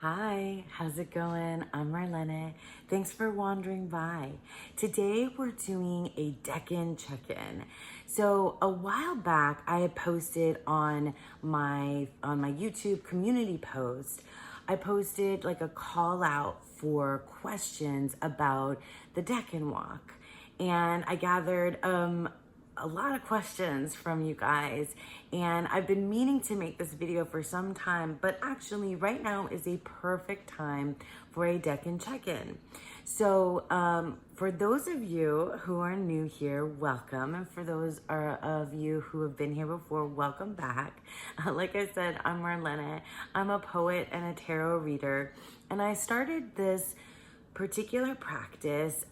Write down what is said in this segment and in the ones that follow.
Hi, how's it going? I'm Marlene. Thanks for wandering by. Today we're doing a Decan check-in. So a while back I had posted on my YouTube community post, I posted like a call out for questions about the Decan Walk. And I gathered a lot of questions from you guys, and I've been meaning to make this video for some time, but actually right now is a perfect time for a Decan check-in. So for those of you who are new here, welcome, and for those of you who have been here before, welcome back. Like I said, I'm Marlene. I'm a poet and a tarot reader, and I started this particular practice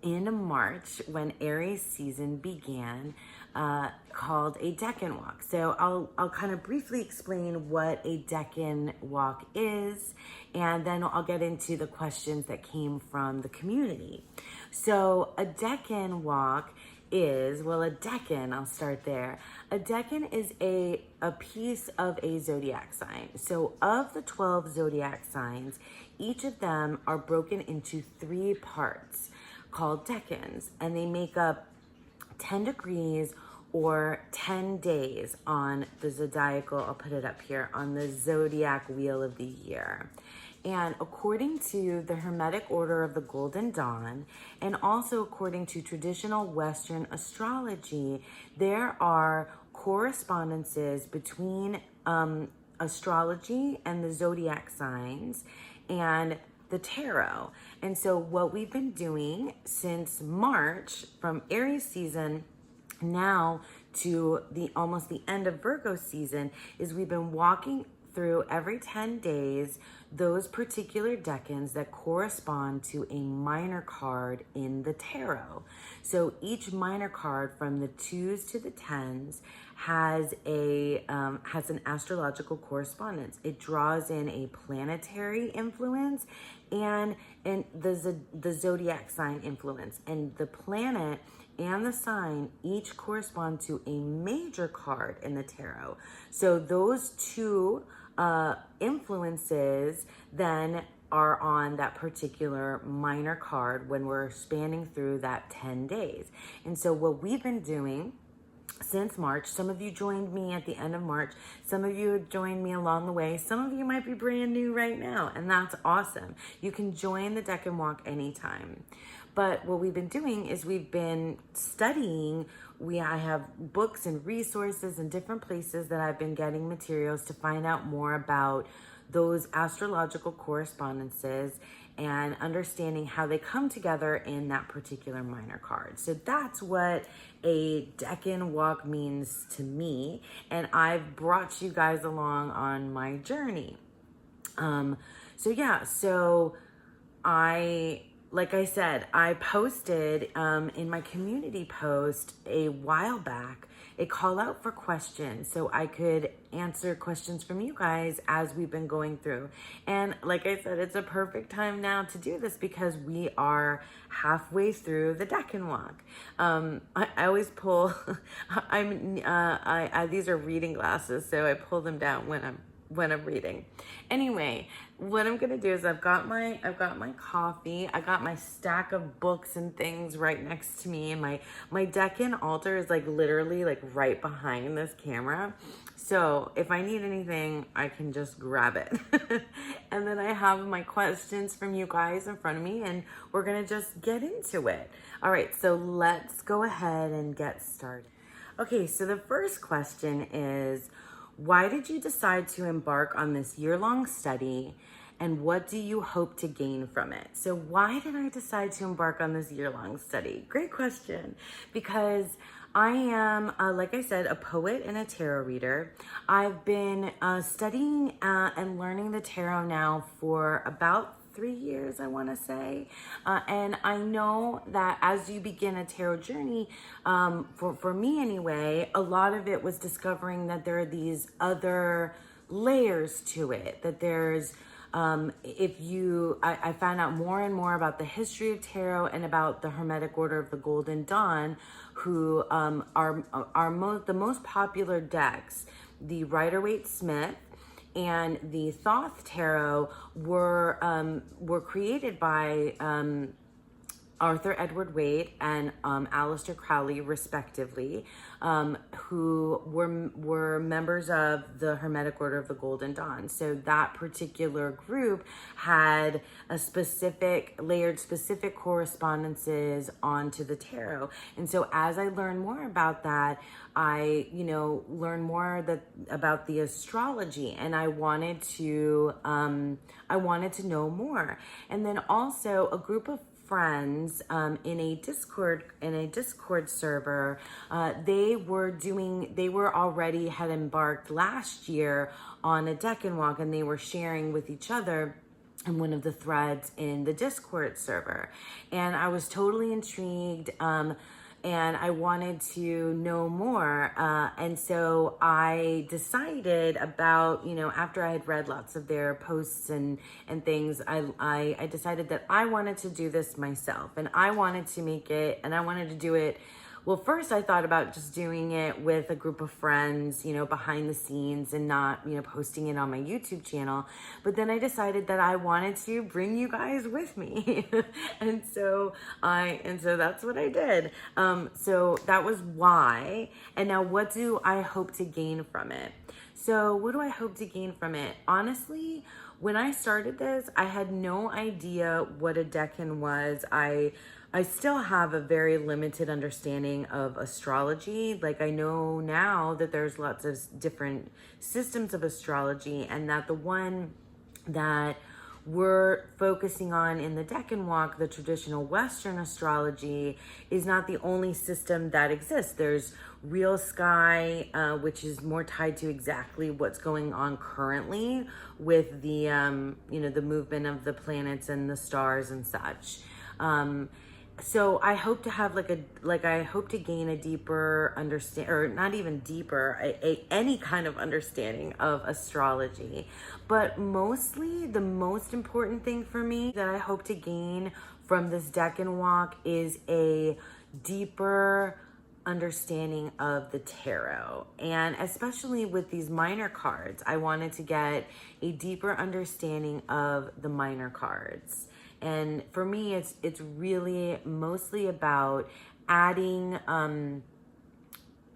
in March when Aries season began, called a Decan Walk. So I'll kind of briefly explain what a Decan Walk is, and then I'll get into the questions that came from the community. So a Decan Walk is, well, a decan, I'll start there. A decan is a piece of a zodiac sign. So of the 12 zodiac signs, each of them are broken into 3 parts called decans, and they make up 10 degrees or 10 days on the zodiacal, I'll put it up here, on the zodiac wheel of the year. And according to the Hermetic Order of the Golden Dawn, and also according to traditional Western astrology, there are correspondences between astrology and the zodiac signs and the tarot. And so what we've been doing since March, from Aries season now to almost the end of Virgo season, is we've been walking through every 10 days those particular decans that correspond to a minor card in the tarot. So each minor card from the 2s to the 10s has an astrological correspondence. It draws in a planetary influence and the zodiac sign influence, and the planet and the sign each correspond to a major card in the tarot. So those two influences then are on that particular minor card when we're spanning through that 10 days. And so what we've been doing since March, some of you joined me at the end of March, some of you have joined me along the way, some of you might be brand new right now, and that's awesome. You can join the Decan Walk anytime. But what we've been doing is we've been studying. I have books and resources and different places that I've been getting materials to find out more about those astrological correspondences and understanding how they come together in that particular minor card. So that's what a Decan Walk means to me, and I've brought you guys along on my journey. Like I said, I posted in my community post a while back a call out for questions so I could answer questions from you guys as we've been going through. And like I said, it's a perfect time now to do this because we are halfway through the Decan Walk. I always pull, these are reading glasses, so I pull them down when I'm reading. Anyway, what I'm gonna do is I've got my coffee, I got my stack of books and things right next to me, and my Decan altar is like literally like right behind this camera. So if I need anything, I can just grab it. And then I have my questions from you guys in front of me, and we're gonna just get into it. All right, so let's go ahead and get started. Okay, so the first question is, why did you decide to embark on this year-long study, and what do you hope to gain from it? So why did I decide to embark on this year-long study? Great question, because I am, like I said, a poet and a tarot reader. I've been studying and learning the tarot now for about 3 years, I want to say. And I know that as you begin a tarot journey, for me anyway, a lot of it was discovering that there are these other layers to it, that there's, I found out more and more about the history of tarot and about the Hermetic Order of the Golden Dawn, who are the most popular decks, the Rider-Waite-Smith and the Thoth tarot were created by Arthur Edward Wade and Aleister Crowley, respectively, who were members of the Hermetic Order of the Golden Dawn. So that particular group had layered specific correspondences onto the tarot. And so as I learned more about that, I, learned more about the astrology, and I wanted to know more. And then also a group of friends in a Discord server, they already had embarked last year on a Decan Walk, and they were sharing with each other in one of the threads in the Discord server. And I was totally intrigued, and I wanted to know more. And so I decided about, after I had read lots of their posts and things, I decided that I wanted to do this myself, and I wanted to make it, and I wanted to do it. Well, first I thought about just doing it with a group of friends, behind the scenes, and not, posting it on my YouTube channel. But then I decided that I wanted to bring you guys with me. and so that's what I did. So that was why. And now what do I hope to gain from it? So what do I hope to gain from it? Honestly, when I started this, I had no idea what a decan was. I still have a very limited understanding of astrology. Like, I know now that there's lots of different systems of astrology, and that the one that we're focusing on in the Decan Walk, the traditional Western astrology, is not the only system that exists. There's Real Sky, which is more tied to exactly what's going on currently with the, the movement of the planets and the stars and such. So I hope to have I hope to gain a deeper understanding, or not even deeper, any kind of understanding of astrology. But mostly the most important thing for me that I hope to gain from this Decan Walk is a deeper understanding of the tarot. And especially with these minor cards, I wanted to get a deeper understanding of the minor cards. And for me, it's really mostly about adding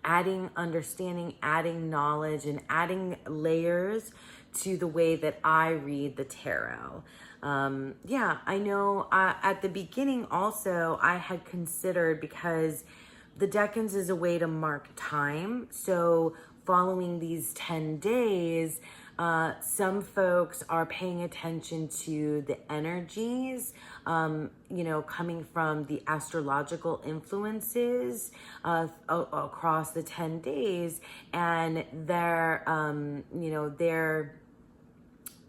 understanding, adding knowledge, and adding layers to the way that I read the tarot. I know at the beginning also I had considered, because the decans is a way to mark time. So following these 10 days, some folks are paying attention to the energies, coming from the astrological influences across the 10 days. And they're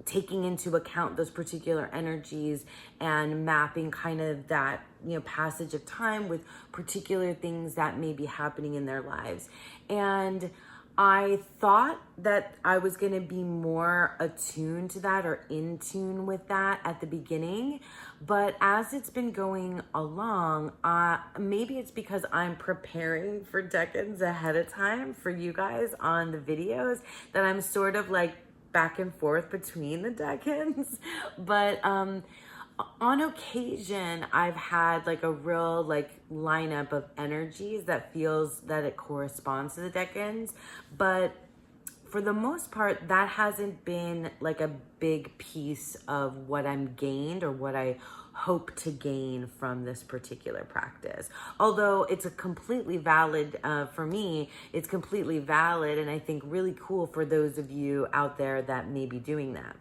taking into account those particular energies and mapping kind of that, passage of time with particular things that may be happening in their lives. And I thought that I was going to be more attuned to that, or in tune with that at the beginning. But as it's been going along, maybe it's because I'm preparing for decans ahead of time for you guys on the videos, that I'm sort of like back and forth between the decans. But on occasion, I've had like a real lineup of energies that feels that it corresponds to the decans. But for the most part, that hasn't been like a big piece of what I'm gained, or what I hope to gain from this particular practice. Although it's a completely valid, for me, it's completely valid, and I think really cool for those of you out there that may be doing that.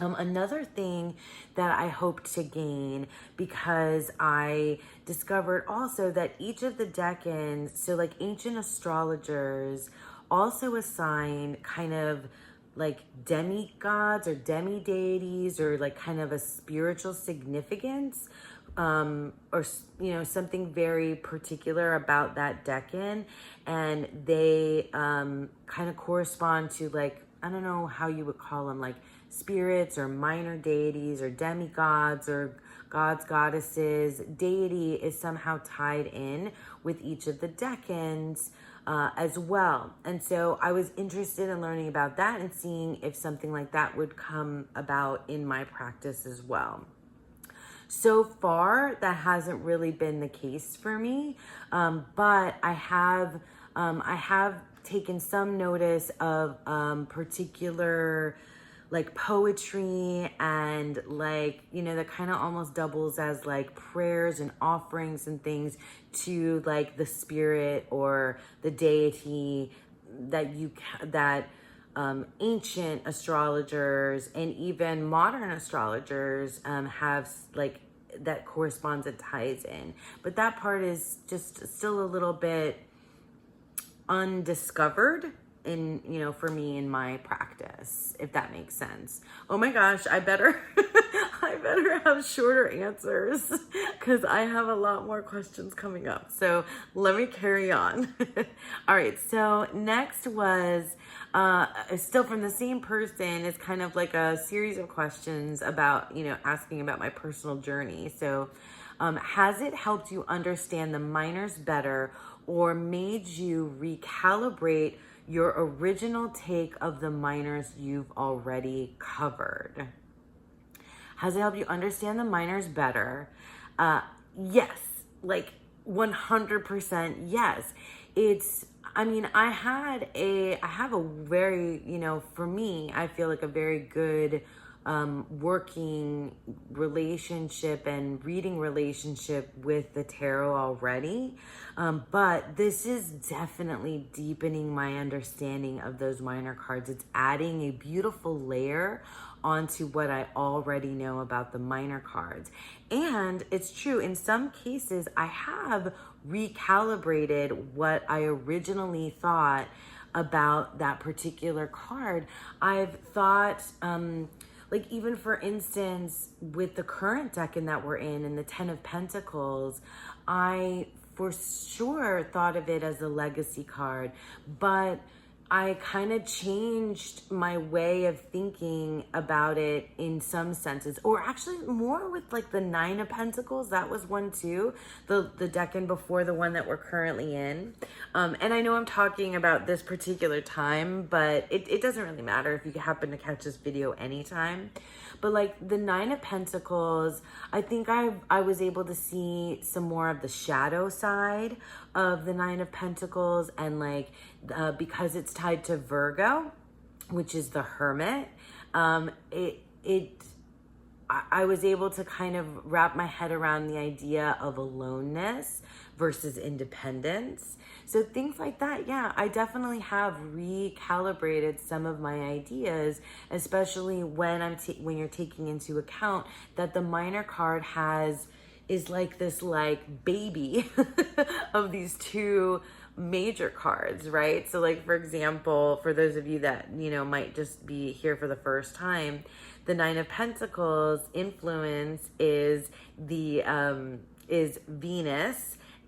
Another thing that I hoped to gain, because I discovered also that each of the decans, so like ancient astrologers, also assign kind of like demigods or demi-deities, or like kind of a spiritual significance, or something very particular about that decan. And they kind of correspond to, like, I don't know how you would call them, like spirits or minor deities or demigods or gods, goddesses. Deity is somehow tied in with each of the decans. as well. And so I was interested in learning about that and seeing if something like that would come about in my practice as well. So far, that hasn't really been the case for me, but I have taken some notice of particular like poetry and like, you know, that kind of almost doubles as like prayers and offerings and things to like the spirit or the deity that ancient astrologers and even modern astrologers have like that corresponds and ties in. But that part is just still a little bit undiscovered in, you know, for me in my practice, if that makes sense. Oh my gosh, I better I better have shorter answers because I have a lot more questions coming up. So let me carry on. All right, so next was still from the same person. It's kind of like a series of questions about, you know, asking about my personal journey. So has it helped you understand the minors better or made you recalibrate your original take of the minors you've already covered? Has it helped you understand the minors better? Yes, like 100% yes. I have a very, you know, for me, I feel like a very good working relationship and reading relationship with the tarot already. But this is definitely deepening my understanding of those minor cards. It's adding a beautiful layer onto what I already know about the minor cards. And it's true, in some cases, I have recalibrated what I originally thought about that particular card. I've thought, like even for instance, with the current decan that we're in the 10 of Pentacles, I for sure thought of it as a legacy card, but I kind of changed my way of thinking about it in some senses, or actually more with like the 9 of Pentacles. That was one too, the decan before the one that we're currently in. And I know I'm talking about this particular time, but it doesn't really matter if you happen to catch this video anytime. But like the 9 of Pentacles, I think I was able to see some more of the shadow side of the 9 of Pentacles, and like because it's tied to Virgo, which is the Hermit, I was able to kind of wrap my head around the idea of aloneness versus independence. So things like that, yeah, I definitely have recalibrated some of my ideas, especially when when you're taking into account that the minor card is like this like baby of these two major cards, right? So like, for example, for those of you that, you know, might just be here for the first time, the 9 of Pentacles influence is Venus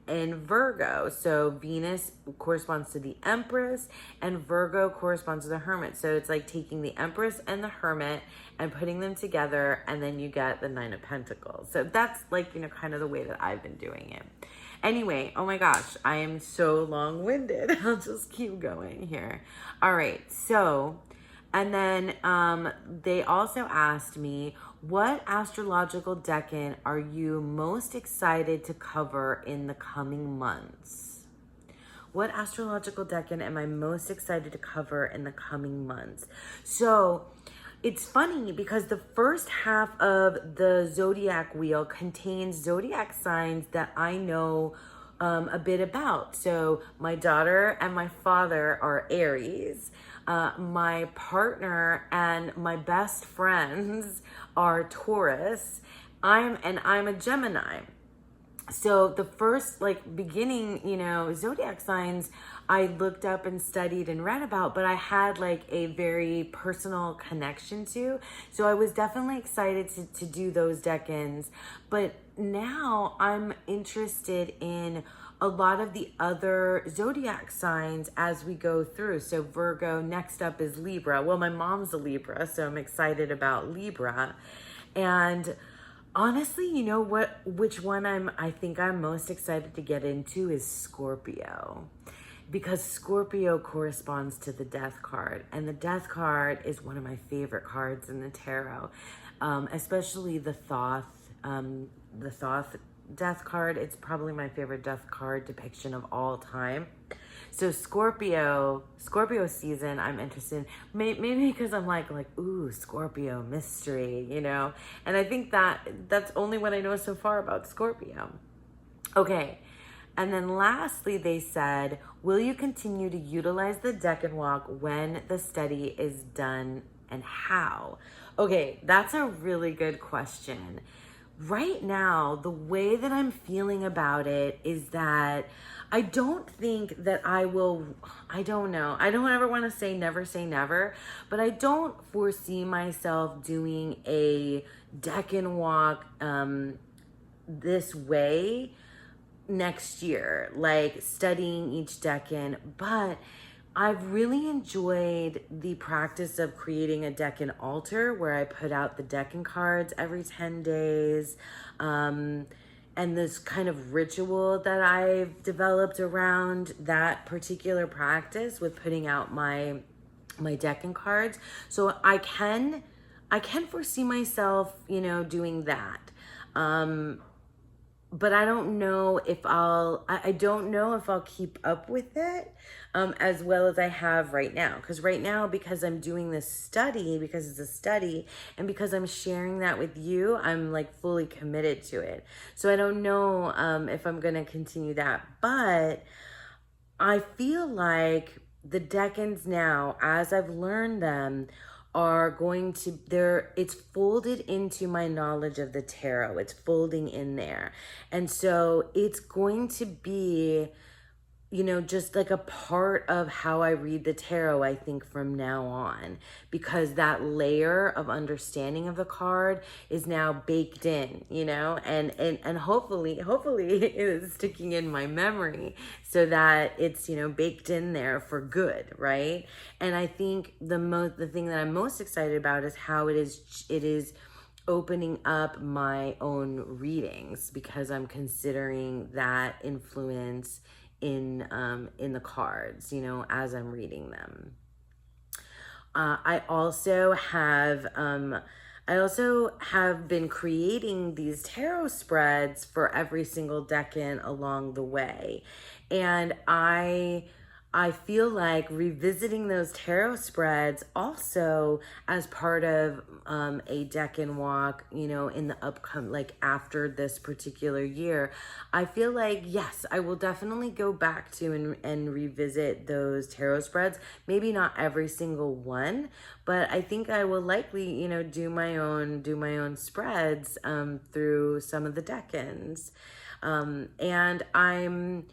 and Virgo. So Venus corresponds to the Empress and Virgo corresponds to the Hermit. So it's like taking the Empress and the Hermit and putting them together, and then you get the 9 of Pentacles. So that's like, you know, kind of the way that I've been doing it. Anyway, oh my gosh, I am so long-winded. I'll just keep going here. All right, so, and then they also asked me, what astrological decan are you most excited to cover in the coming months? What astrological decan am I most excited to cover in the coming months? So it's funny because the first half of the zodiac wheel contains zodiac signs that I know a bit about. So my daughter and my father are Aries. My partner and my best friends are Taurus. I'm a Gemini. So the first like beginning, you know, zodiac signs I looked up and studied and read about, but I had like a very personal connection to. So I was definitely excited to do those decans. But now I'm interested in a lot of the other zodiac signs as we go through. So Virgo, next up is Libra. Well, my mom's a Libra, so I'm excited about Libra. And honestly, you know which one I think I'm most excited to get into is Scorpio. because Scorpio corresponds to the Death card, and the Death card is one of my favorite cards in the tarot, especially the Thoth Death card. It's probably my favorite Death card depiction of all time. So Scorpio season, I'm interested in, maybe because I'm like, ooh, Scorpio mystery, you know? And I think that's only what I know so far about Scorpio. Okay. And then lastly, they said, will you continue to utilize the Decan Walk when the study is done, and how? Okay, that's a really good question. Right now, the way that I'm feeling about it is that I don't think that I don't know. I don't ever want to say never, but I don't foresee myself doing a Decan Walk this way next year, like studying each decan. But I've really enjoyed the practice of creating a Decan altar where I put out the Decan cards every 10 days. And this kind of ritual that I've developed around that particular practice with putting out my Decan cards. So I can foresee myself, doing that. But I don't know if I don't know if I'll keep up with it as well as I have right now. Because right now, because I'm doing this study, because it's a study, and because I'm sharing that with you, I'm like fully committed to it. So I don't know if I'm going to continue that. But I feel like the decans now, as I've learned them, it's folded into my knowledge of the tarot. It's folding in there. And so it's going to be, just like a part of how I read the tarot, I think, from now on, because that layer of understanding of the card is now baked in, and hopefully it is sticking in my memory so that it's, baked in there for good, right? And I think the thing that I'm most excited about is how it is opening up my own readings, because I'm considering that influence in the cards, as I'm reading them. I also have been creating these tarot spreads for every single decan along the way. And I feel like revisiting those tarot spreads also as part of a Decan Walk, in the upcoming, like after this particular year, I feel like, yes, I will definitely go back to and revisit those tarot spreads. Maybe not every single one, but I think I will likely, do my own spreads through some of the decans. And I'm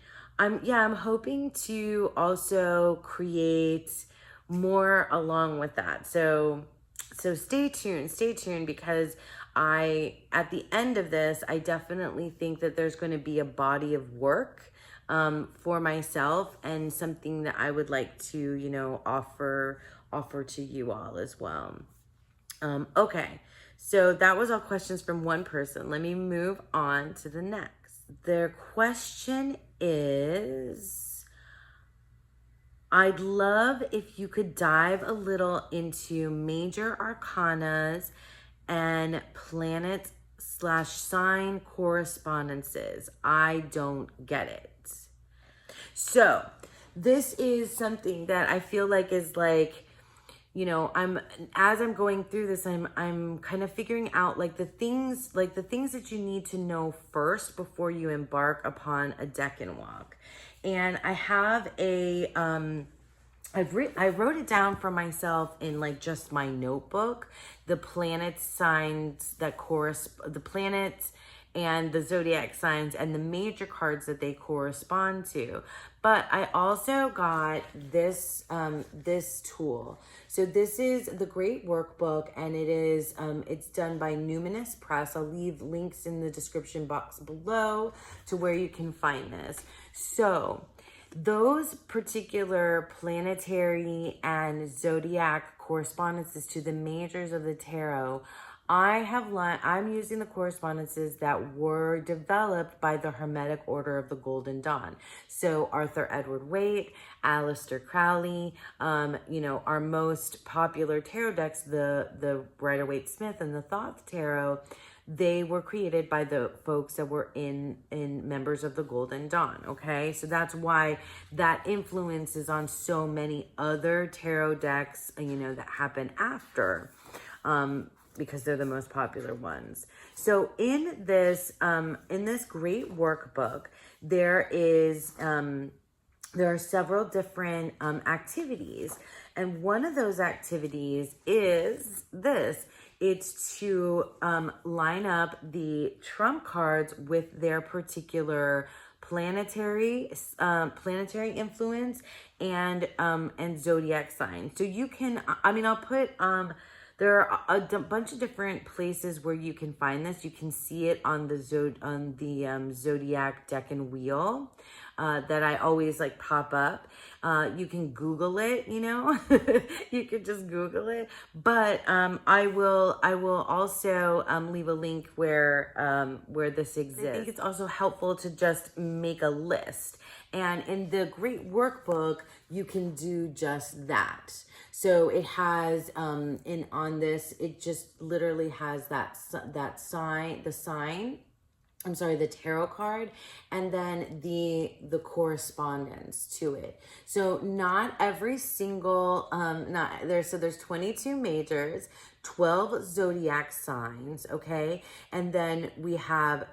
hoping to also create more along with that. So stay tuned, because at the end of this, I definitely think that there's going to be a body of work for myself, and something that I would like to, offer to you all as well. Okay, so that was all questions from one person. Let me move on to the next. Their question is, I'd love if you could dive a little into major arcanas and planet/sign correspondences. I don't get it. So this is something that I feel like is like, as I'm going through this, I'm kind of figuring out the things that you need to know first before you embark upon a Decan Walk. And I have I wrote it down for myself in just my notebook, the planet signs that the planets and the zodiac signs and the major cards that they correspond to. But I also got this tool. So this is the Great Workbook, and it's done by Numinous Press. I'll leave links in the description box below to where you can find this. So those particular planetary and zodiac correspondences to the majors of the tarot, I'm using the correspondences that were developed by the Hermetic Order of the Golden Dawn. So Arthur Edward Waite, Aleister Crowley, our most popular tarot decks, the Rider-Waite-Smith and the Thoth Tarot, they were created by the folks that were in members of the Golden Dawn, okay? So that's why that influence is on so many other tarot decks, that happen after, because they're the most popular ones. So in this great workbook, there are several different activities. And one of those activities is this. It's to line up the trump cards with their particular planetary influence and zodiac sign. So you can, I'll put, there are a bunch of different places where you can find this. You can see it on the zodiac Decan wheel that I always like pop up. You can Google it, you could just Google it. But I will also leave a link where this exists. I think it's also helpful to just make a list. And in the great workbook, you can do just that. So it has it just literally has the tarot card, and then the correspondence to it. So not every single there's 22 majors, 12 zodiac signs, okay? And then we have,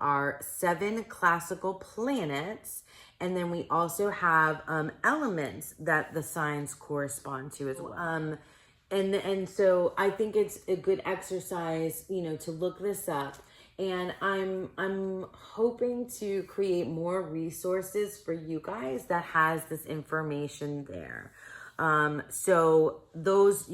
our 7 classical planets. And then we also have elements that the signs correspond to as well. And so I think it's a good exercise, to look this up. And I'm hoping to create more resources for you guys that has this information there. So those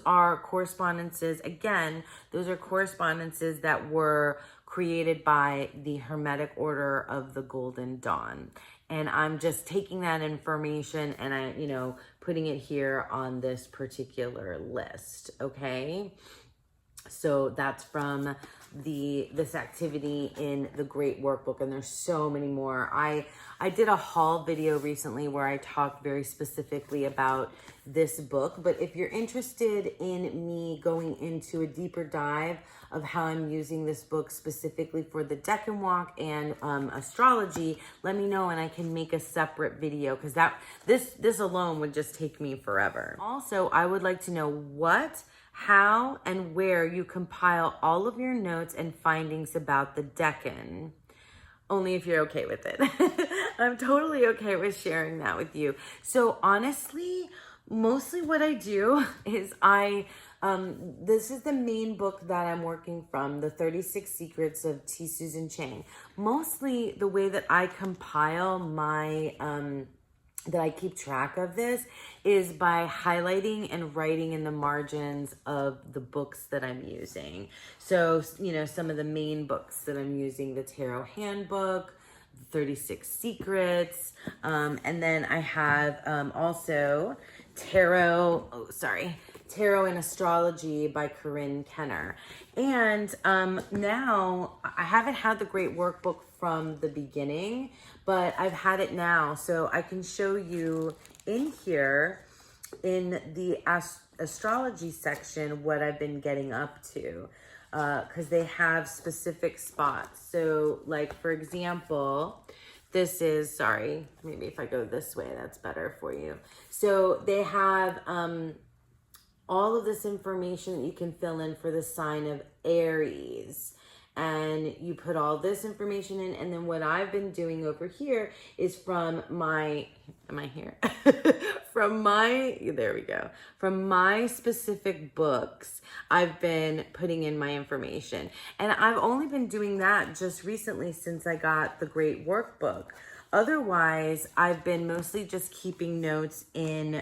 are correspondences. Again, those are correspondences that were created by the Hermetic Order of the Golden Dawn. And I'm just taking that information and putting it here on this particular list, okay? So that's from this activity in the Great Workbook, and there's so many more. I did a haul video recently where I talked very specifically about this book, but if you're interested in me going into a deeper dive of how I'm using this book specifically for the Decan Walk and astrology, let me know and I can make a separate video, because this alone would just take me forever. Also, I would like to know what, how, and where you compile all of your notes and findings about the Decan. Only if you're okay with it. I'm totally okay with sharing that with you. So honestly, mostly what I do is this is the main book that I'm working from, The 36 Secrets of T. Susan Chang. Mostly the way that I compile my, that I keep track of this is by highlighting and writing in the margins of the books that I'm using. So, some of the main books that I'm using, the Tarot Handbook, 36 Secrets, and then I have also Tarot and Astrology by Corinne Kenner. And now I haven't had the Great Workbook from the beginning, but I've had it now, so I can show you in here in the astrology section what I've been getting up to, because they have specific spots. So like, for example, this is, maybe if I go this way, that's better for you. So they have all of this information that you can fill in for the sign of Aries. And you put all this information in, and then what I've been doing over here is from my, from my specific books, I've been putting in my information. And I've only been doing that just recently since I got the Great Workbook. Otherwise, I've been mostly just keeping notes in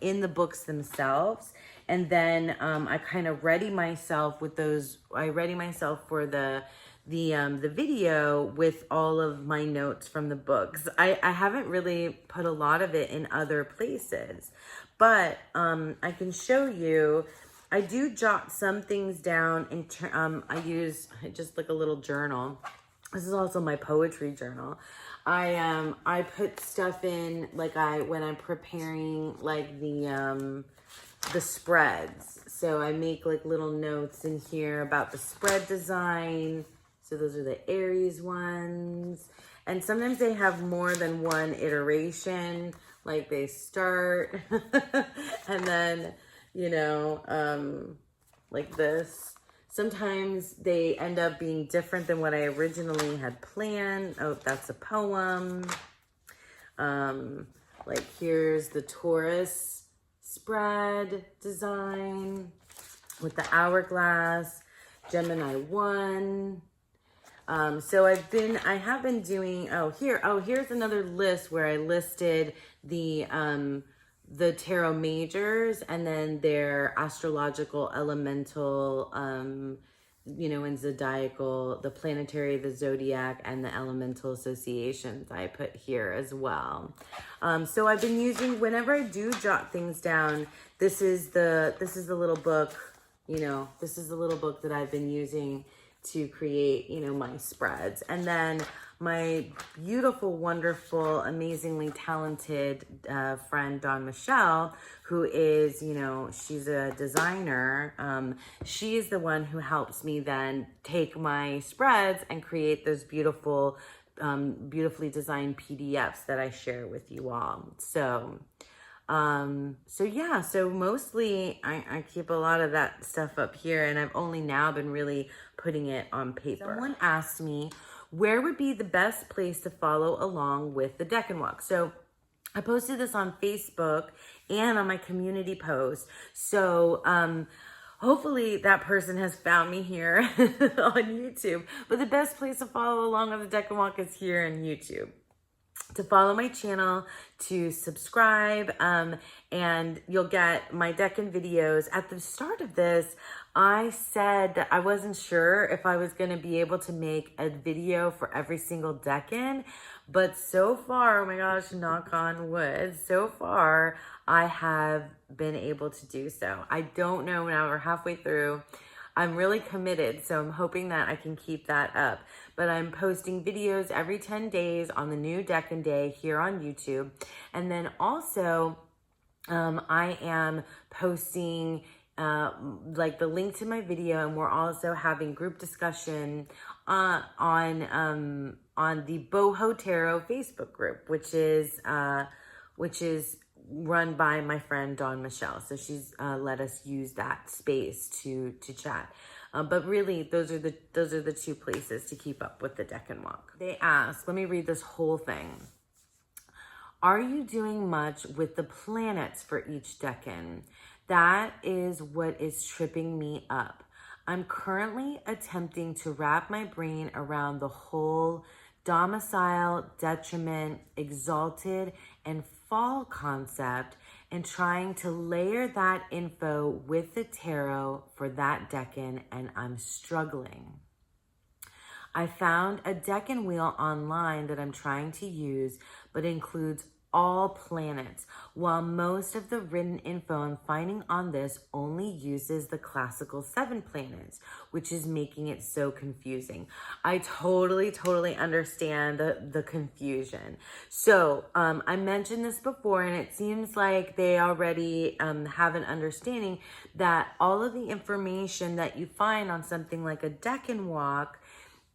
the books themselves. And then I kind of ready myself with those. I ready myself for the video with all of my notes from the books. I haven't really put a lot of it in other places, but I can show you. I do jot some things down I use just like a little journal. This is also my poetry journal. I put stuff in like when I'm preparing like the spreads. So I make like little notes in here about the spread design. So those are the Aries ones. And sometimes they have more than one iteration. Like they start and then, you know, like this. Sometimes they end up being different than what I originally had planned. Oh, that's a poem. Like here's the Taurus spread design with the hourglass, Gemini 1. So I have been doing, here's another list where I listed the tarot majors and then their astrological elemental, you know, and zodiacal, the planetary, the zodiac, and the elemental associations I put here as well. So I've been using, whenever I do jot things down, this is the little book, you know, this is the little book that I've been using to create, you know, my spreads. And then my beautiful, wonderful, amazingly talented friend, Dawn Michelle, who is, you know, she's a designer. She is the one who helps me then take my spreads and create those beautiful, beautifully designed PDFs that I share with you all. So yeah, so mostly I keep a lot of that stuff up here, and I've only now been really putting it on paper. Someone asked me where would be the best place to follow along with the Decan Walk. So I posted this on Facebook and on my community post. So hopefully that person has found me here on YouTube. But the best place to follow along with the Decan Walk is here on YouTube. To follow my channel, to subscribe, and you'll get my Decan videos. At the start of this, I said that I wasn't sure if I was going to be able to make a video for every single Decan, but so far, oh my gosh, knock on wood, so far I have been able to do so. I don't know, now we're halfway through. I'm really committed, so I'm hoping that I can keep that up. But I'm posting videos every 10 days on the new Decan Day here on YouTube. And then also, I am posting like the link to my video, and we're also having group discussion on the Boho Tarot Facebook group, which is run by my friend Dawn Michelle. So she's let us use that space to chat. But really, those are the two places to keep up with the Decan Walk. They ask, let me read this whole thing. Are you doing much with the planets for each Decan? That is what is tripping me up. I'm currently attempting to wrap my brain around the whole domicile, detriment, exalted, and fall concept, and trying to layer that info with the tarot for that Decan, and I'm struggling. I found a Decan wheel online that I'm trying to use, but includes all planets, while most of the written info I'm finding on this only uses the classical 7 planets, which is making it so confusing. I totally understand the confusion. So I mentioned this before, and it seems like they already have an understanding that all of the information that you find on something like a Decan Walk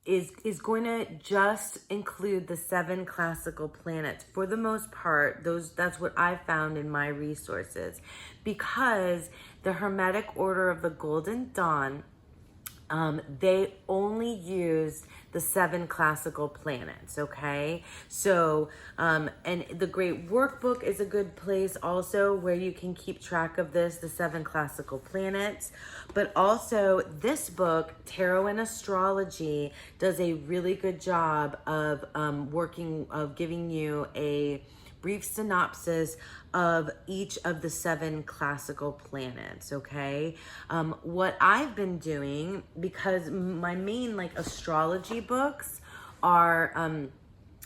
is going to just include the 7 classical planets for the most part. That's what I found in my resources, because the Hermetic Order of the Golden Dawn, they only use the 7 classical planets, okay? So, and the Great Workbook is a good place also where you can keep track of this, the 7 classical planets. But also this book, Tarot and Astrology, does a really good job of giving you a brief synopsis of each of the 7 classical planets, okay? What I've been doing, because my main astrology books are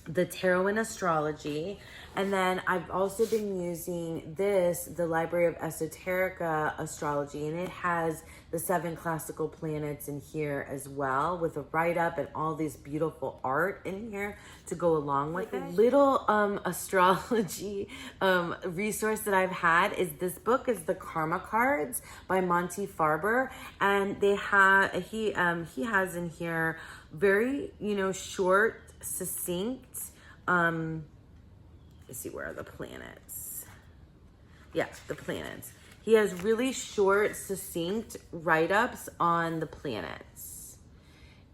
the Tarot and Astrology, And then I've also been using the Library of Esoterica Astrology, and it has the 7 classical planets in here as well, with a write-up and all these beautiful art in here to go along with it. Little astrology resource that I've had is this book is the Karma Cards by Monty Farber, and he has in here very, short, succinct, let's see, where are the planets? Yeah, the planets. He has really short, succinct write-ups on the planets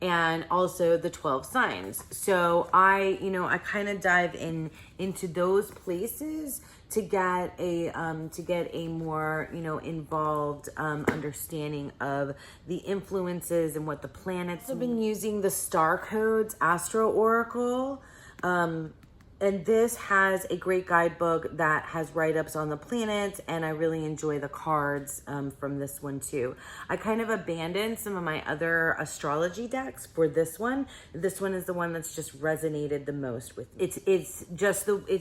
and also the 12 signs. So I kind of dive into those places to get a more, involved understanding of the influences and what the planets. I've been using the Star Codes Astro Oracle. And this has a great guidebook that has write-ups on the planets, and I really enjoy the cards from this one too. I kind of abandoned some of my other astrology decks for this one. This one is the one that's just resonated the most with me. It's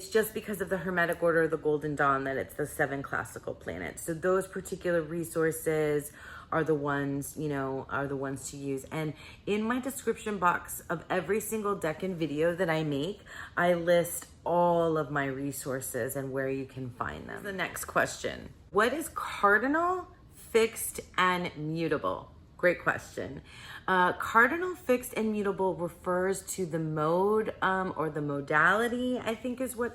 just because of the Hermetic Order of the Golden Dawn that it's the 7 classical planets. So those particular resources are the ones, to use. And in my description box of every single Decan video that I make, I list all of my resources and where you can find them. The next question: what is cardinal, fixed, and mutable? Great question. Cardinal, fixed, and mutable refers to the mode or the modality, I think is what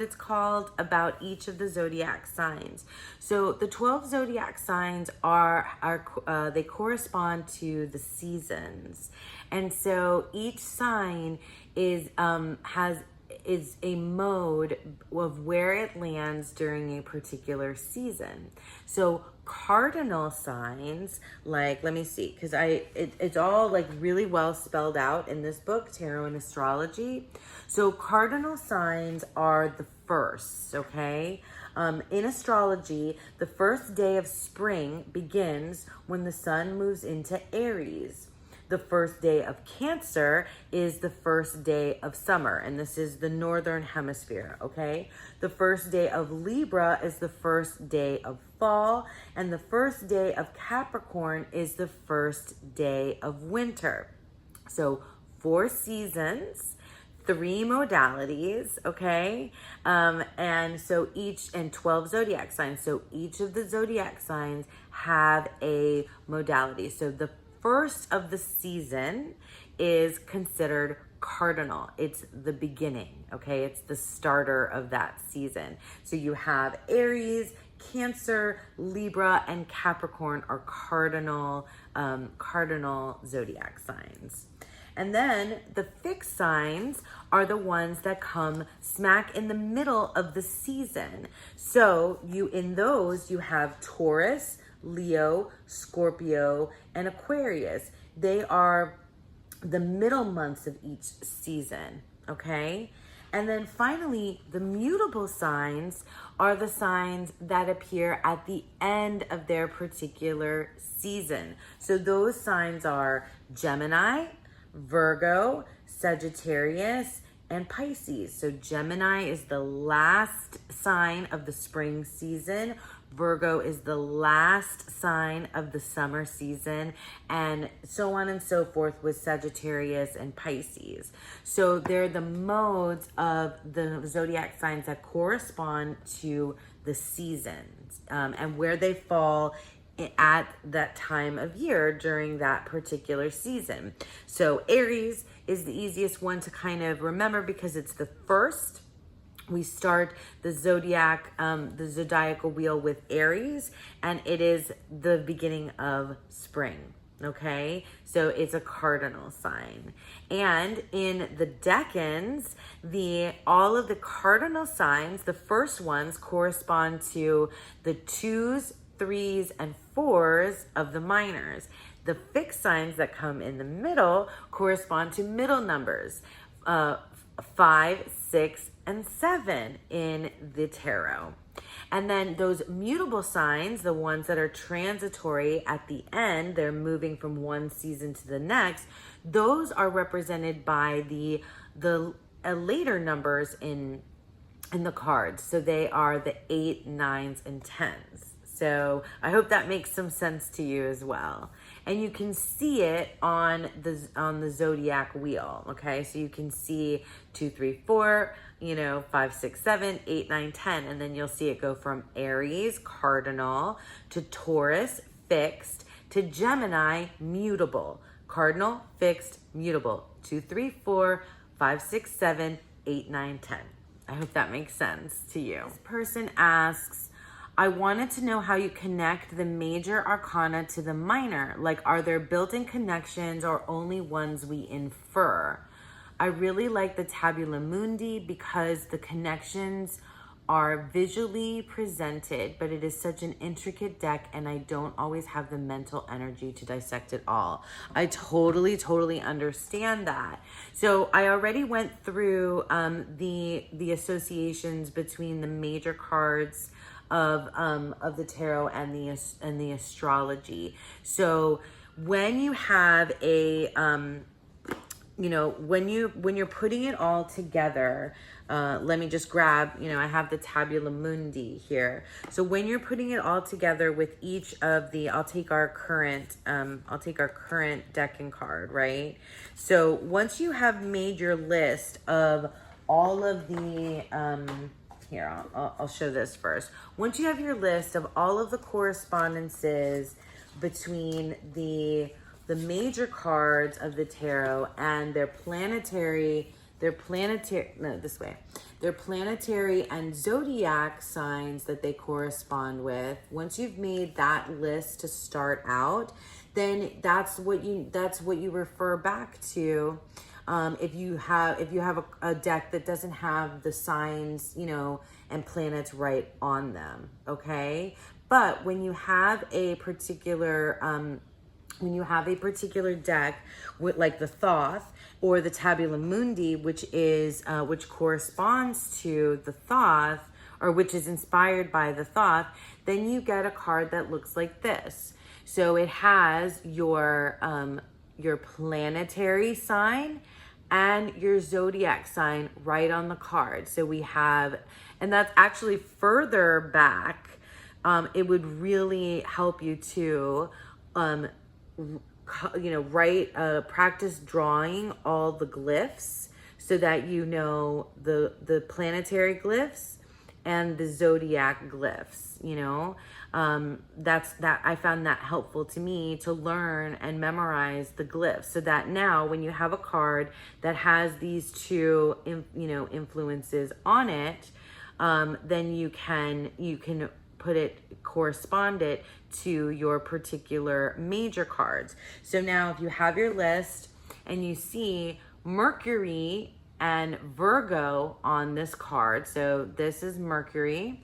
it's called, about each of the zodiac signs. So the 12 zodiac signs they correspond to the seasons, and so each sign is a mode of where it lands during a particular season. So cardinal signs, like, let me see, because it's all like really well spelled out in this book, Tarot and Astrology. So cardinal signs are the first, okay? In astrology, the first day of spring begins when the sun moves into Aries. The first day of Cancer is the first day of summer, and this is the northern hemisphere, okay? The first day of Libra is the first day of fall, and the first day of Capricorn is the first day of winter. So 4 seasons, 3 modalities, okay? And 12 zodiac signs. So each of the zodiac signs have a modality. So the first of the season is considered cardinal. It's the beginning, okay? It's the starter of that season. So you have Aries, Cancer, Libra, and Capricorn are cardinal zodiac signs. And then the fixed signs are the ones that come smack in the middle of the season. So in those you have Taurus, Leo, Scorpio, and Aquarius. They are the middle months of each season, okay? And then finally, the mutable signs are the signs that appear at the end of their particular season. So those signs are Gemini, Virgo, Sagittarius, and Pisces. So Gemini is the last sign of the spring season. Virgo is the last sign of the summer season, and so on and so forth with Sagittarius and Pisces. So they're the modes of the zodiac signs that correspond to the seasons and where they fall at that time of year during that particular season. So Aries is the easiest one to kind of remember because it's the first. We start the zodiacal wheel with Aries, and it is the beginning of spring, okay? So it's a cardinal sign. And in the decans, all of the cardinal signs, the first ones correspond to the 2s, 3s, and 4s of the minors. The fixed signs that come in the middle correspond to middle numbers, 5, 6, and 7 in the tarot. And then those mutable signs, the ones that are transitory at the end, they're moving from one season to the next, those are represented by the later numbers in in the cards. So they are the 8, 9s, and 10s. So I hope that makes some sense to you as well. And you can see it on the zodiac wheel. Okay, so you can see 2, 3, 4, 5, 6, 7, 8, 9, 10, and then you'll see it go from Aries, cardinal, to Taurus, fixed, to Gemini, mutable. Cardinal, fixed, mutable. 2, 3, 4, 5, 6, 7, 8, 9, 10. I hope that makes sense to you. This person asks, I wanted to know how you connect the major arcana to the minor. Like, are there built-in connections or only ones we infer? I really like the Tabula Mundi because the connections are visually presented, but it is such an intricate deck and I don't always have the mental energy to dissect it all. I totally understand that. So I already went through the associations between the major cards of the tarot and the astrology. So when you have a when you're putting it all together, let me just grab, I have the Tabula Mundi here. So when you're putting it all together with each of the, I'll take our current Decan card, right? So once you have made your list of all of the, here, I'll show this first. Once you have your list of all of the correspondences between the major cards of the tarot and their planetary and zodiac signs that they correspond with. Once you've made that list to start out, then that's what you refer back to. If you have a deck that doesn't have the signs, and planets right on them, okay? But when you have a particular deck with like the Thoth or the Tabula Mundi, which corresponds to the Thoth, or which is inspired by the Thoth, then you get a card that looks like this. So it has your planetary sign and your zodiac sign right on the card. So we have, and that's actually further back. It would really help you to practice drawing all the glyphs so that you know the planetary glyphs and the zodiac glyphs. I found that helpful to me to learn and memorize the glyphs, so that now when you have a card that has these two influences on it, then you can correspond it to your particular major cards. So now if you have your list and you see Mercury and Virgo on this card, so this is Mercury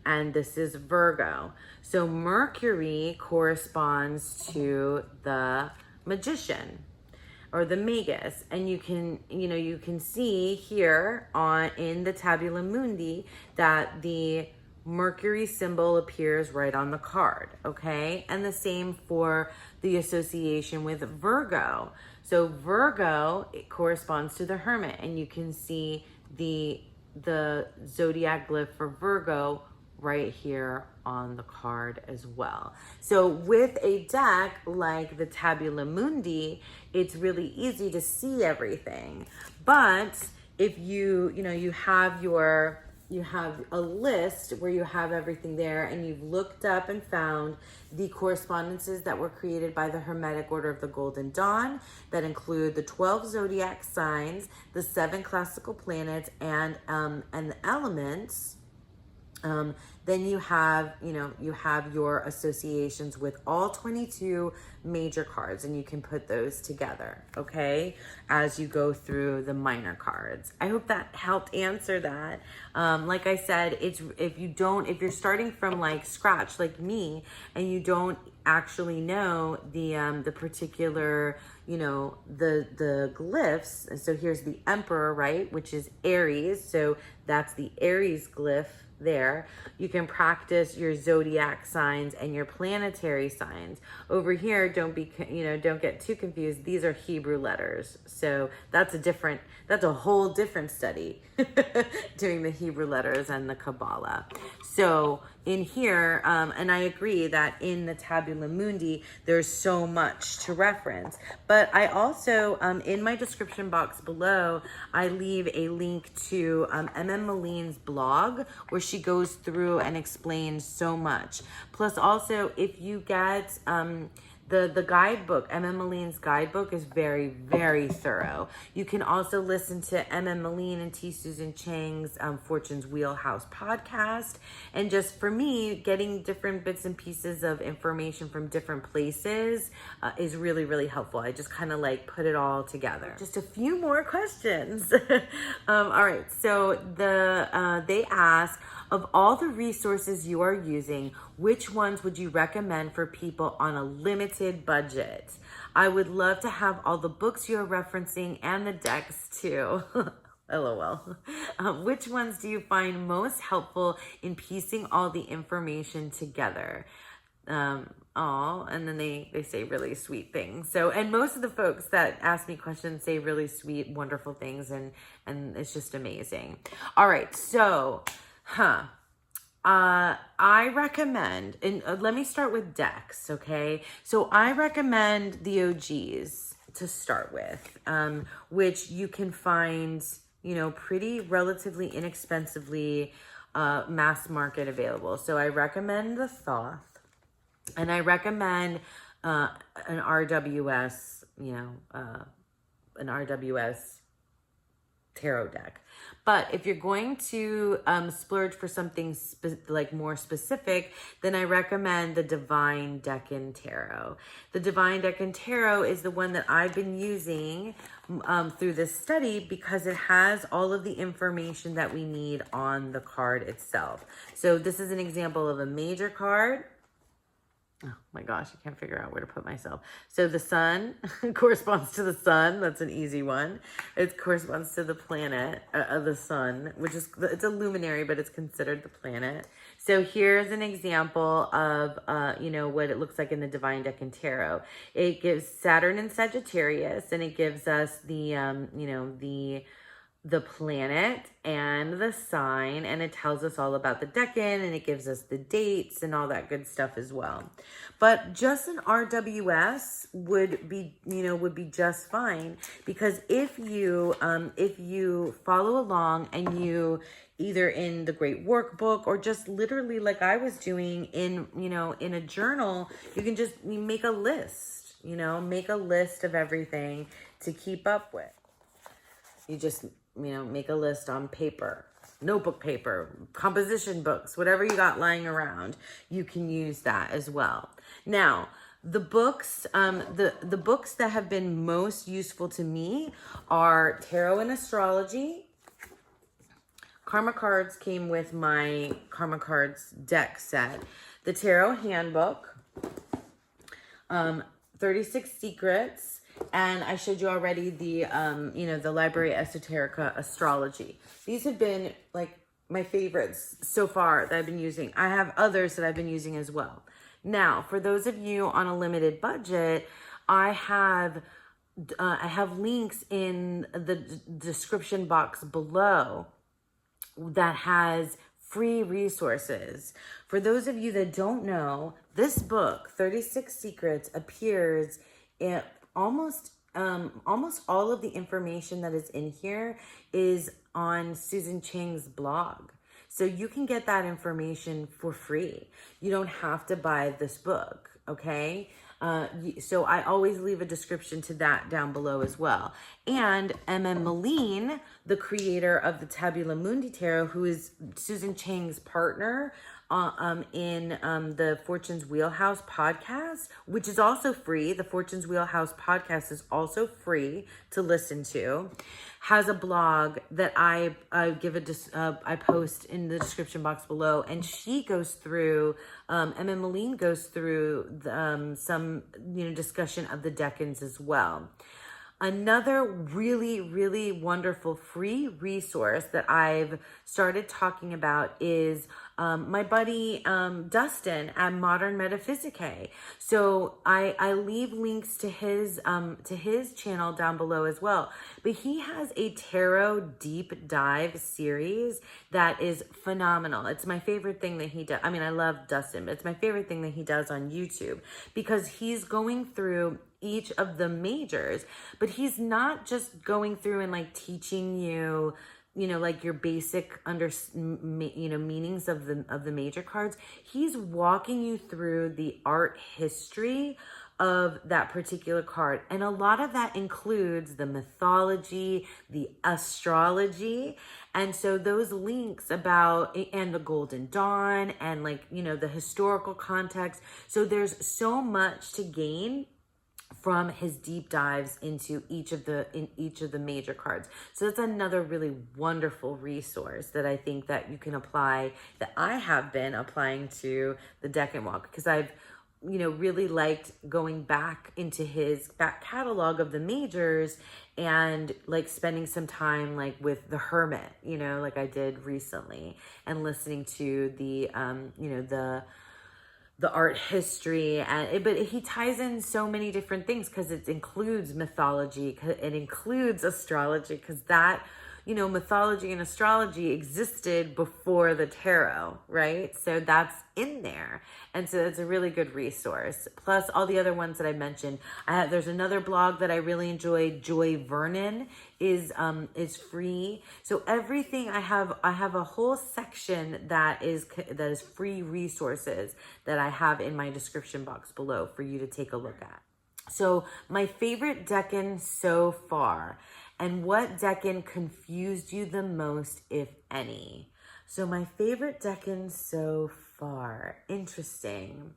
and this is Virgo. So Mercury corresponds to the magician or the magus, and you can see here in the Tabula Mundi that the Mercury symbol appears right on the card, okay? And the same for the association with Virgo. So Virgo, it corresponds to the Hermit, and you can see the zodiac glyph for Virgo right here on the card as well. So with a deck like the Tabula Mundi, it's really easy to see everything. But if you have a list where you have everything there and you've looked up and found the correspondences that were created by the Hermetic Order of the Golden Dawn that include the 12 zodiac signs, the 7 classical planets, and the elements. Then you have your associations with all 22 major cards, and you can put those together, okay, as you go through the minor cards. I hope that helped answer that. Like I said, if you're starting from like scratch, like me, and you don't actually know the particular, the glyphs. So here's the Emperor, right, which is Aries. So that's the Aries glyph there. You can practice your zodiac signs and your planetary signs. Over here, don't get too confused. These are Hebrew letters. So that's a whole different study, doing the Hebrew letters and the Kabbalah. So in here, and I agree that in the Tabula Mundi, there's so much to reference. But I also, in my description box below, I leave a link to Maline's blog, where she goes through and explains so much. Plus also, if you get the guidebook, Maline's guidebook is very, very thorough. You can also listen to Maline and T. Susan Chang's Fortune's Wheelhouse podcast. And just for me, getting different bits and pieces of information from different places is really, really helpful. I just kind of like put it all together. Just a few more questions. All right, so they ask, of all the resources you are using, which ones would you recommend for people on a limited budget? I would love to have all the books you're referencing and the decks too. LOL. Which ones do you find most helpful in piecing all the information together? And then they say really sweet things. So, and most of the folks that ask me questions say really sweet, wonderful things, and it's just amazing. All right, so, I recommend, and let me start with decks, okay? So I recommend the OGs to start with, which you can find, pretty relatively inexpensively, mass market available. So I recommend the Thoth, and I recommend an RWS, an RWS tarot deck. But if you're going to splurge for something more specific, then I recommend the Divine Decan Tarot. The Divine Decan Tarot is the one that I've been using through this study because it has all of the information that we need on the card itself. So this is an example of a major card. Oh my gosh, I can't figure out where to put myself. So the sun corresponds to the sun. That's an easy one. It corresponds to the planet of the sun, which is, it's a luminary, but it's considered the planet. So here's an example of, what it looks like in the Divine Decan Tarot. It gives Saturn and Sagittarius, and it gives us the planet and the sign, and it tells us all about the decan, and it gives us the dates and all that good stuff as well. But just an RWS would be just fine, because if you follow along and you either in the Great Workbook or just literally like I was doing in a journal, you can just make a list, make a list of everything to keep up with. You just make a list on paper, notebook paper, composition books, whatever you got lying around, you can use that as well. Now, the books, the books that have been most useful to me are Tarot and Astrology. Karma Cards came with my Karma Cards deck set. The Tarot Handbook, 36 Secrets, and I showed you already the, the Library Esoterica Astrology. These have been like my favorites so far that I've been using. I have others that I've been using as well. Now, for those of you on a limited budget, I have links in the description box below that has free resources. For those of you that don't know, this book, 36 Secrets, appears in almost all of the information that is in here is on Susan Chang's blog. So you can get that information for free. You don't have to buy this book, okay? So I always leave a description to that down below as well. And Maline, the creator of the Tabula Mundi Tarot, who is Susan Chang's partner in the Fortune's Wheelhouse podcast, which is also free. The Fortune's Wheelhouse podcast is also free to listen to, has a blog that I post in the description box below, and she goes through, Emma Maline goes through some discussion of the decans as well. Another really, really wonderful free resource that I've started talking about is my buddy Dustin at Modern Metaphysicae. So I leave links to his channel down below as well. But he has a tarot deep dive series that is phenomenal. It's my favorite thing that he does. I mean, I love Dustin, but it's my favorite thing that he does on YouTube because he's going through each of the majors, but he's not just going through and like teaching you, like your basic meanings of the major cards. He's walking you through the art history of that particular card. And a lot of that includes the mythology, the astrology. And so those links about, and the Golden Dawn and the historical context. So there's so much to gain from his deep dives into each of the major cards. So that's another really wonderful resource that I think that you can apply, that I have been applying to the Decan Walk, because I've really liked going back into his back catalog of the majors and spending some time with the Hermit, like I did recently, and listening to the art history, but he ties in so many different things because it includes mythology, it includes astrology, because that, mythology and astrology existed before the tarot, right? So that's in there. And so it's a really good resource. Plus all the other ones that I mentioned. There's another blog that I really enjoy, Joy Vernon, is free. So everything I have a whole section that is free resources that I have in my description box below for you to take a look at. So my favorite Decan so far, and what Decan confused you the most, if any? So my favorite Decan so far, interesting.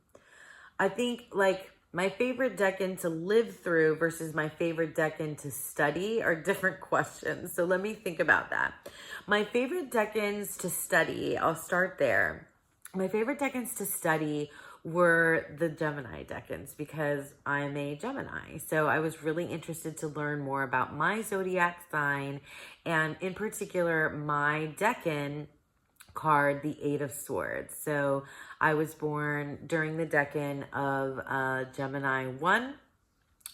I think my favorite Decan to live through versus my favorite Decan to study are different questions. So let me think about that. My favorite Decans to study, I'll start there. My favorite Decans to study were the Gemini Decans, because I'm a Gemini. So I was really interested to learn more about my zodiac sign, and in particular, my Decan card, the Eight of Swords. So I was born during the Decan of Gemini 1,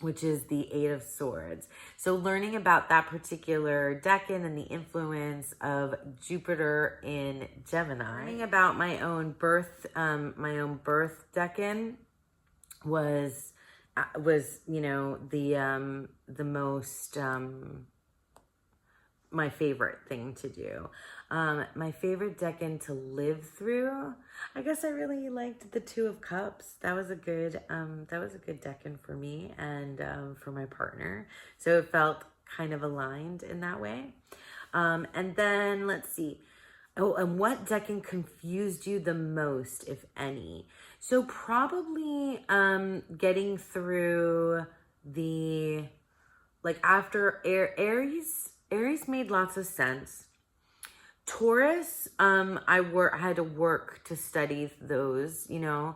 which is the Eight of Swords. So learning about that particular Decan and the influence of Jupiter in Gemini. Learning about my own birth Decan was the most my favorite thing to do. My favorite Decan to live through, I guess I really liked the Two of Cups. That was a good Decan for me and for my partner. So it felt kind of aligned in that way. And then let's see. Oh, and what Decan confused you the most, if any? So probably getting through the after Aries made lots of sense. Taurus, I had to work to study those, Gemini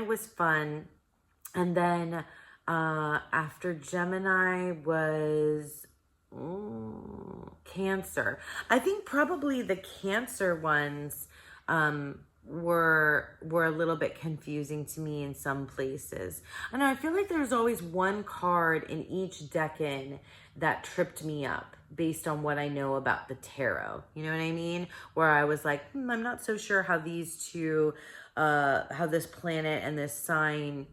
was fun. And then after Gemini was Cancer. I think probably the Cancer ones were a little bit confusing to me in some places. I know, I feel like there's always one card in each Decan that tripped me up based on what I know about the tarot. You know what I mean? Where I was like, I'm not so sure how these two, how this planet and this sign,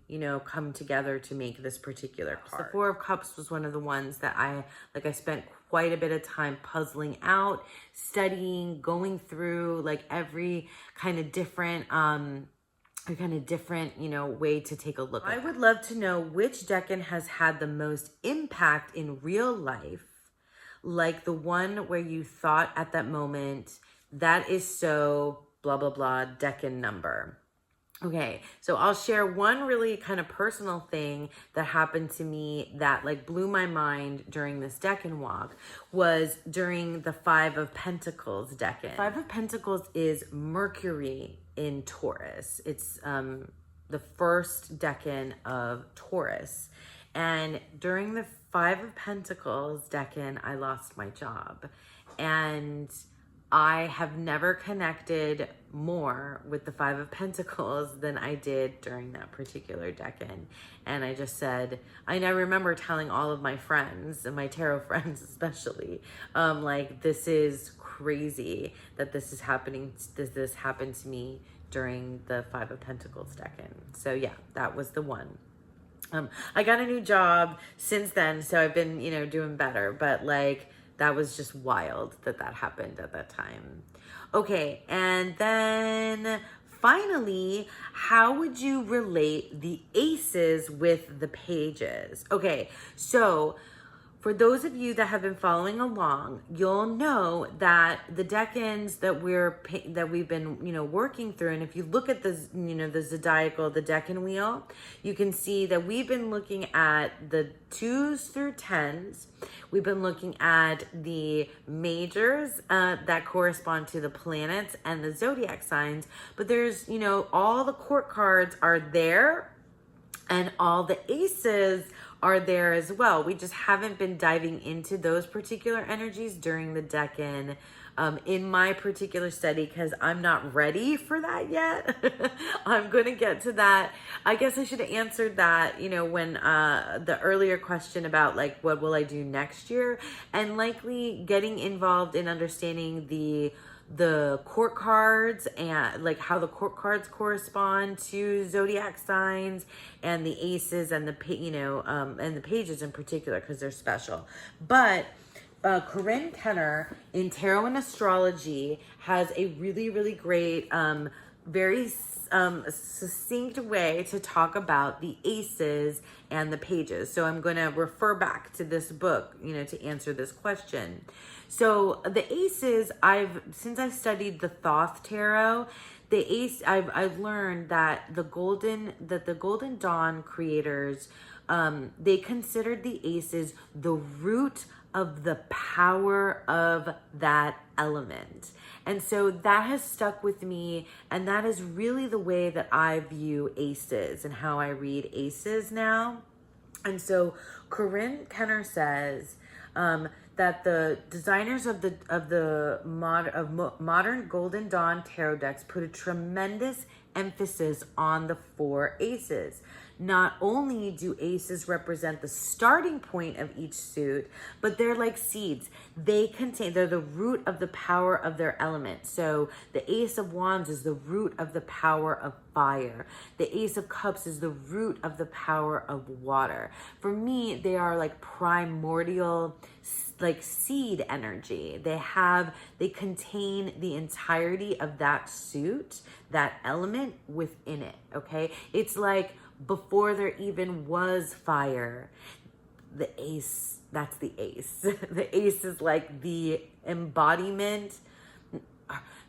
come together to make this particular card. The Four of Cups was one of the ones that I spent quite a bit of time puzzling out, studying, going through every kind of different, way to take a look at. I would love to know which Decan has had the most impact in real life, like the one where you thought at that moment, that is so blah, blah, blah Decan number. Okay, so I'll share one really kind of personal thing that happened to me that blew my mind during this Decan walk, was during the Five of Pentacles Decan. Five of Pentacles is Mercury in Taurus. It's the first Decan of Taurus. And during the Five of Pentacles, Decan, I lost my job. And I have never connected more with the Five of Pentacles than I did during that particular Decan. And I just said, I remember telling all of my friends, and my tarot friends especially, like, this is crazy that this is happening, this happened to me during the Five of Pentacles Decan. So yeah, that was the one. I got a new job since then, so I've been, doing better, but like, that was just wild that happened at that time. Okay, and then finally, how would you relate the aces with the pages? Okay, so for those of you that have been following along, you'll know that the decans that we've been working through, and if you look at the the zodiacal, the decan wheel, you can see that we've been looking at the 2s through 10s. We've been looking at the majors that correspond to the planets and the zodiac signs, but there's all the court cards are there, and all the aces are there as well. We just haven't been diving into those particular energies during the decan in my particular study, because I'm not ready for that yet. I'm going to get to that. I guess I should have answered that, when the earlier question about like, what will I do next year? And likely getting involved in understanding the court cards and like how the court cards correspond to zodiac signs and the aces and and the pages in particular, because they're special. But Corinne Kenner in Tarot and Astrology has a really, really great, very succinct way to talk about the aces and the pages. So I'm going to refer back to this book, to answer this question. So the aces, since I've studied the Thoth Tarot, I've learned that the Golden Dawn creators, they considered the aces the root of the power of that element. And so that has stuck with me, and that is really the way that I view aces and how I read aces now. And so Corinne Kenner says that the designers of modern Golden Dawn tarot decks put a tremendous emphasis on the 4 aces. Not only do aces represent the starting point of each suit, but they're like seeds. They're the root of the power of their element. So the Ace of Wands is the root of the power of fire. The Ace of Cups is the root of the power of water. For me, they are like primordial, like seed energy. They contain the entirety of that suit, that element within it, okay? It's like before there even was fire, the ace, that's the ace. The ace is like the embodiment.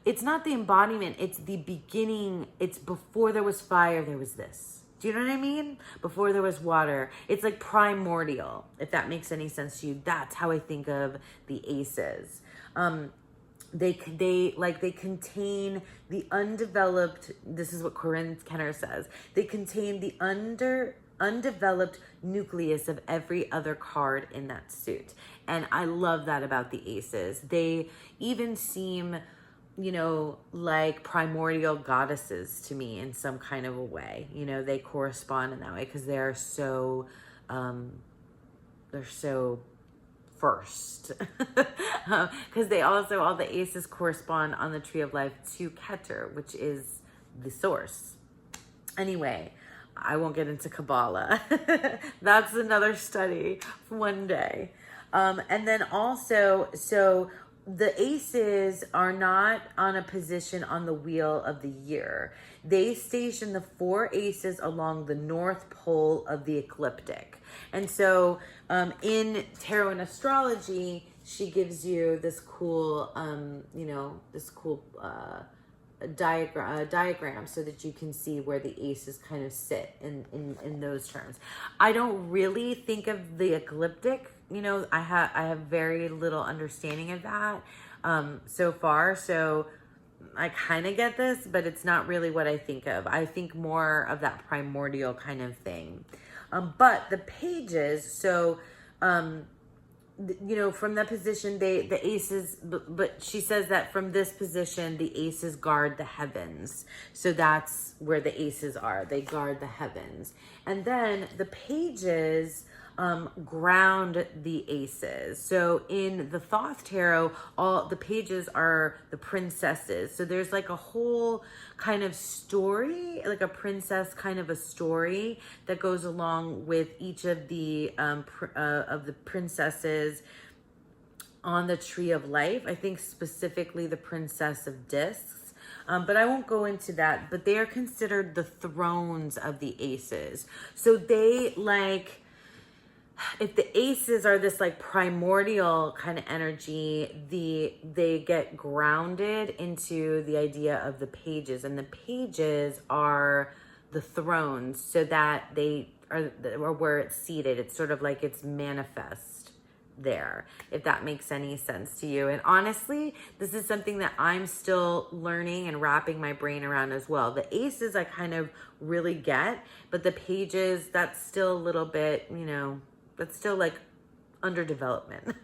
It's not the embodiment, it's the beginning. It's before there was fire, there was this. Do you know what I mean? Before there was water. It's like primordial, if that makes any sense to you. That's how I think of the aces. They contain the undeveloped, this is what Corinne Kenner says, they contain the undeveloped nucleus of every other card in that suit. And I love that about the aces. They even seem, like primordial goddesses to me in some kind of a way. They correspond in that way because they're so first. Because they also, all the aces correspond on the Tree of Life to Keter, which is the source. Anyway, I won't get into Kabbalah. That's another study for one day. And then also, so the aces are not on a position on the wheel of the year. They station the 4 aces along the North Pole of the ecliptic. And so in Tarot and Astrology, she gives you this cool, diagram so that you can see where the aces kind of sit in those terms. I don't really think of the ecliptic. I have very little understanding of that so far. So I kind of get this, but it's not really what I think of. I think more of that primordial kind of thing. But the pages, so, you know, from that position, the aces, but she says that from this position, the aces guard the heavens. So that's where the aces are. They guard the heavens. And then the pages ground the aces. So in the Thoth Tarot, all the pages are the princesses. So there's like a whole kind of story, like a princess kind of a story that goes along with each of the princesses on the Tree of Life. I think specifically the Princess of Discs. But I won't go into that. But they are considered the thrones of the aces. So they like, if the aces are this like primordial kind of energy, they get grounded into the idea of the pages, and the pages are the thrones, so that they are, or where it's seated. It's sort of like it's manifest there, if that makes any sense to you. And honestly, this is something that I'm still learning and wrapping my brain around as well. The aces I kind of really get, but the pages, that's still a little bit, you know, that's still like under development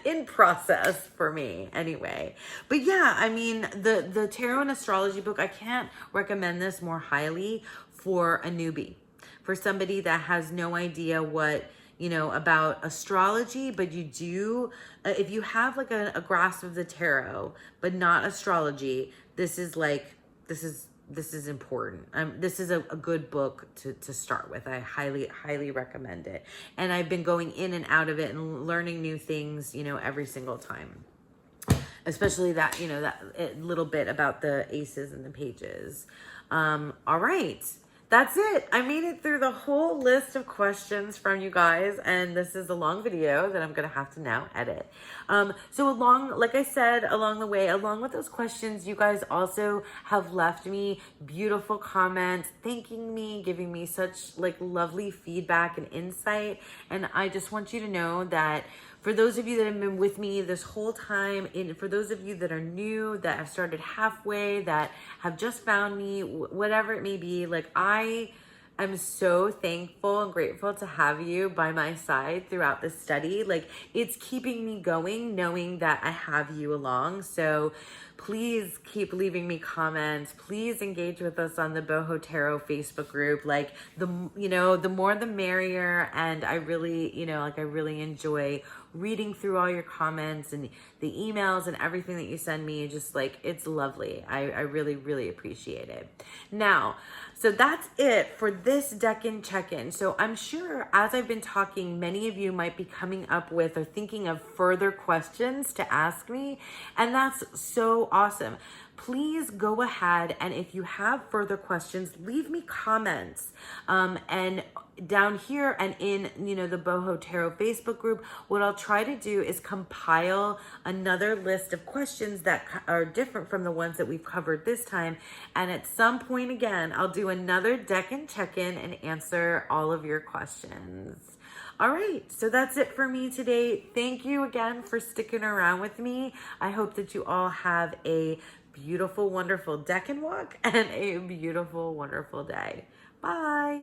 in process for me anyway. But yeah, I mean, the tarot and astrology book, I can't recommend this more highly for a newbie, for somebody that has no idea what, you know, about astrology, but you do, if you have like a grasp of the tarot, but not astrology, this is important. This is a good book to start with. I highly recommend it. And I've been going in and out of it and learning new things, you know, every single time. Especially that, you know, that little bit about the aces and the pages. All right. That's it. I made it through the whole list of questions from you guys, and this is a long video that I'm going to have to now edit. So like I said, along the way, along with those questions, you guys also have left me beautiful comments, thanking me, giving me such like lovely feedback and insight. And I just want you to know that for those of you that have been with me this whole time, and for those of you that are new, that have started halfway, that have just found me, whatever it may be, like I am so thankful and grateful to have you by my side throughout this study. Like, it's keeping me going, knowing that I have you along. So please keep leaving me comments. Please engage with us on the Boho Tarot Facebook group. Like, the more the merrier. And I really, I really enjoy reading through all your comments and the emails and everything that you send me. Just like, it's lovely. I really, really appreciate it. Now, so that's it for this Decan check-in. So I'm sure as I've been talking, many of you might be coming up with or thinking of further questions to ask me. And that's so awesome. Please go ahead, and if you have further questions, leave me comments. And down here and in, the Boho Tarot Facebook group, what I'll try to do is compile another list of questions that are different from the ones that we've covered this time. And at some point again, I'll do another Decan check-in and answer all of your questions. All right, so that's it for me today. Thank you again for sticking around with me. I hope that you all have a beautiful, wonderful Decan Walk and a beautiful, wonderful day. Bye.